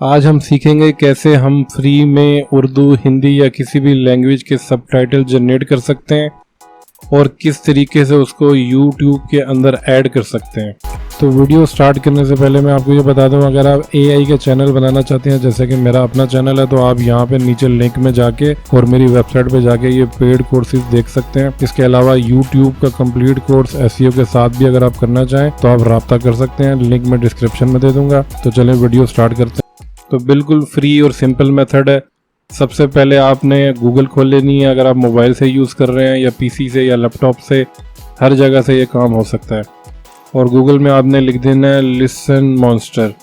आज हम सीखेंगे कैसे हम फ्री में उर्दू, हिंदी या किसी भी लैंग्वेज के सबटाइटल जनरेट कर सकते हैं और किस तरीके से उसको YouTube के अंदर ऐड कर सकते हैं। तो वीडियो स्टार्ट करने से पहले मैं आपको ये बता दूं, अगर आप AI का चैनल बनाना चाहते हैं, जैसे कि मेरा अपना चैनल है, तो आप यहाँ पे नीचे लिंक में जाके और मेरी वेबसाइट पे जाके ये पेड कोर्सेज देख सकते हैं। इसके अलावा YouTube का कंप्लीट कोर्स SEO के साथ भी अगर आप करना चाहें तो आप रब्ता कर सकते हैं, लिंक मैं डिस्क्रिप्शन में दे दूंगा। तो चलें वीडियो स्टार्ट करते हैं। तो बिल्कुल फ्री और सिंपल मेथड है। सबसे पहले आपने गूगल खोल लेनी है। अगर आप मोबाइल से यूज़ कर रहे हैं या PC से या लैपटॉप से, हर जगह से ये काम हो सकता है। और गूगल में आपने लिख देना है लिसन मॉन्स्टर।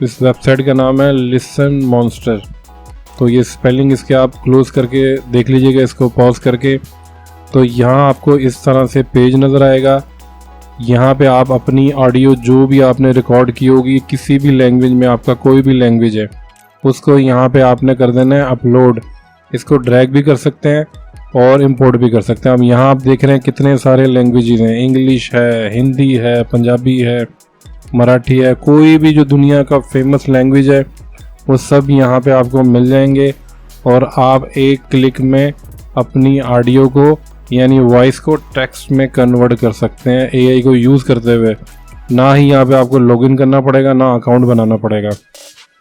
इस वेबसाइट का नाम है लिसन मॉन्स्टर। तो ये स्पेलिंग इसके आप क्लोज करके देख लीजिएगा, इसको पॉज करके। तो यहाँ आपको इस तरह से पेज नज़र आएगा। यहाँ पे आप अपनी ऑडियो जो भी आपने रिकॉर्ड की होगी किसी भी लैंग्वेज में, आपका कोई भी लैंग्वेज है, उसको यहाँ पे आपने कर देना है अपलोड। इसको ड्रैग भी कर सकते हैं और इंपोर्ट भी कर सकते हैं। अब यहाँ आप देख रहे हैं कितने सारे लैंग्वेजेस हैं, इंग्लिश है, हिंदी है, पंजाबी है, मराठी है, कोई भी जो दुनिया का फेमस लैंग्वेज है वो सब यहाँ पे आपको मिल जाएंगे। और आप एक क्लिक में अपनी ऑडियो को यानी वॉइस को टेक्स्ट में कन्वर्ट कर सकते हैं AI को यूज़ करते हुए। ना ही यहाँ पे आपको लॉगिन करना पड़ेगा, ना अकाउंट बनाना पड़ेगा।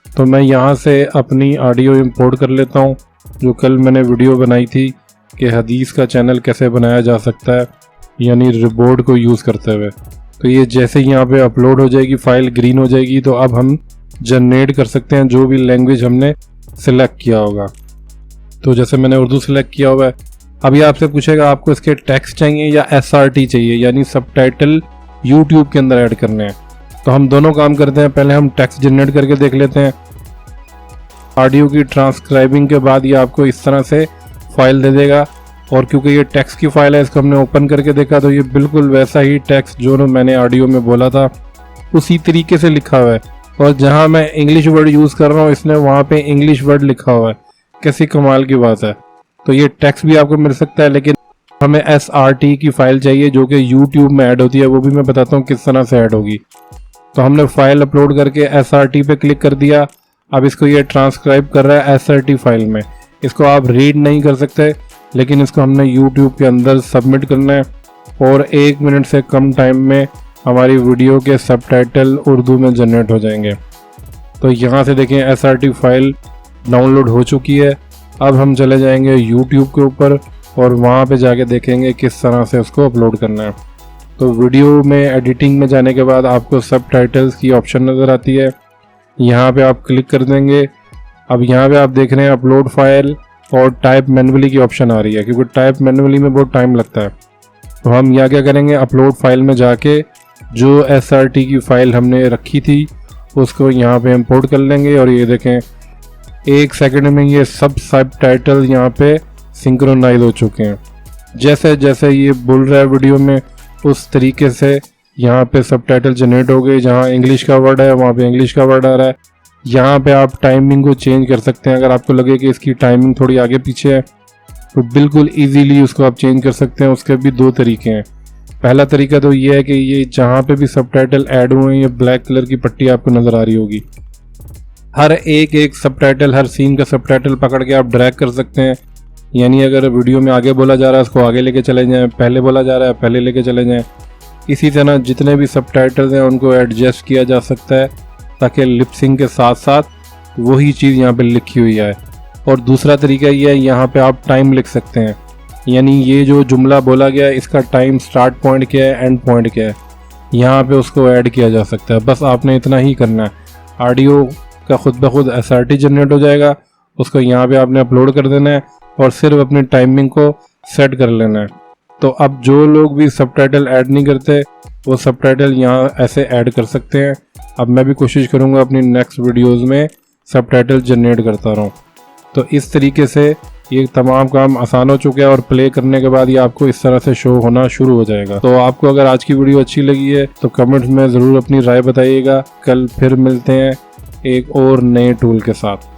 तो मैं यहाँ से अपनी ऑडियो इंपोर्ट कर लेता हूँ, जो कल मैंने वीडियो बनाई थी कि हदीस का चैनल कैसे बनाया जा सकता है, यानी रिबोर्ड को यूज़ करते हुए। तो ये जैसे ही यहाँ पे अपलोड हो जाएगी, फाइल ग्रीन हो जाएगी, तो अब हम जनरेट कर सकते हैं जो भी लैंग्वेज हमने सिलेक्ट किया होगा। तो जैसे मैंने उर्दू सिलेक्ट किया हुआ है। अभी आपसे पूछेगा आपको इसके टेक्स्ट चाहिए या SRT चाहिए, यानी सबटाइटल YouTube के अंदर ऐड करने हैं। तो हम दोनों काम करते हैं। पहले हम टेक्स्ट जनरेट करके देख लेते हैं। ऑडियो की ट्रांसक्राइबिंग के बाद ये आपको इस तरह से फाइल दे देगा। और क्योंकि ये टेक्स्ट की फाइल है, इसको हमने ओपन करके देखा तो ये बिल्कुल वैसा ही टेक्स्ट जो मैंने ऑडियो में बोला था उसी तरीके से लिखा हुआ है। और जहाँ मैं इंग्लिश वर्ड यूज़ कर रहा हूँ, इसने वहाँ पे इंग्लिश वर्ड लिखा हुआ है। कैसी कमाल की बात है। तो ये टेक्स्ट भी आपको मिल सकता है, लेकिन हमें SRT की फाइल चाहिए जो कि YouTube में ऐड होती है। वो भी मैं बताता हूँ किस तरह से ऐड होगी। तो हमने फाइल अपलोड करके SRT पे क्लिक कर दिया। अब इसको ये ट्रांसक्राइब कर रहा है SRT फाइल में। इसको आप रीड नहीं कर सकते, लेकिन इसको हमने YouTube के अंदर सबमिट करना है और 1 मिनट से कम टाइम में हमारी वीडियो के सबटाइटल उर्दू में जनरेट हो जाएंगे। तो यहाँ से देखें SRT फाइल डाउनलोड हो चुकी है। अब हम चले जाएंगे YouTube के ऊपर और वहाँ पे जाके देखेंगे किस तरह से उसको अपलोड करना है। तो वीडियो में एडिटिंग में जाने के बाद आपको सबटाइटल्स की ऑप्शन नज़र आती है। यहाँ पे आप क्लिक कर देंगे। अब यहाँ पे आप देख रहे हैं अपलोड फाइल और टाइप मैनुअली की ऑप्शन आ रही है, क्योंकि टाइप मैनुअली में बहुत टाइम लगता है। तो हम यहाँ क्या करेंगे, अपलोड फाइल में जाके जो SRT की फ़ाइल हमने रखी थी उसको यहाँ पे इंपोर्ट कर लेंगे। और ये देखें 1 सेकंड में ये सबटाइटल यहाँ पे सिंक्रोनाइज हो चुके हैं। जैसे जैसे ये बोल रहा है वीडियो में, उस तरीके से यहाँ पे सबटाइटल जनरेट हो गए। जहाँ इंग्लिश का वर्ड है वहाँ पे इंग्लिश का वर्ड आ रहा है। यहाँ पे आप टाइमिंग को चेंज कर सकते हैं। अगर आपको लगे कि इसकी टाइमिंग थोड़ी आगे पीछे है तो बिल्कुल ईजीली उसको आप चेंज कर सकते हैं। उसके भी 2 तरीके हैं। पहला तरीका तो ये है कि ये जहाँ पे भी सबटाइटल ऐड हुए हैं, ये ब्लैक कलर की पट्टी आपको नज़र आ रही होगी। हर एक सबटाइटल, हर सीन का सबटाइटल पकड़ के आप ड्रैग कर सकते हैं। यानी अगर वीडियो में आगे बोला जा रहा है उसको आगे लेके चले जाएं, पहले बोला जा रहा है पहले लेके चले जाएं। इसी तरह जितने भी सबटाइटल्स हैं उनको एडजस्ट किया जा सकता है ताकि लिपसिंग के साथ साथ वही चीज़ यहाँ पे लिखी हुई है। और दूसरा तरीका ये है, यहाँ पे आप टाइम लिख सकते हैं। यानी ये जो जुमला बोला गया है इसका टाइम स्टार्ट पॉइंट क्या है, एंड पॉइंट क्या है, यहाँ पे उसको ऐड किया जा सकता है। बस आपने इतना ही करना है। ऑडियो का खुद ब खुद SRT जनरेट हो जाएगा, उसको यहाँ पे आपने अपलोड कर देना है और सिर्फ अपनी टाइमिंग को सेट कर लेना है। तो अब जो लोग भी सबटाइटल ऐड नहीं करते वो सबटाइटल यहाँ ऐसे ऐड कर सकते हैं। अब मैं भी कोशिश करूँगा अपनी नेक्स्ट वीडियोज़ में सबटाइटल जनरेट करता रहूँ। तो इस तरीके से ये तमाम काम आसान हो चुके हैं और प्ले करने के बाद ये आपको इस तरह से शो होना शुरू हो जाएगा। तो आपको अगर आज की वीडियो अच्छी लगी है तो कमेंट्स में ज़रूर अपनी राय बताइएगा। कल फिर मिलते हैं एक और नए टूल के साथ।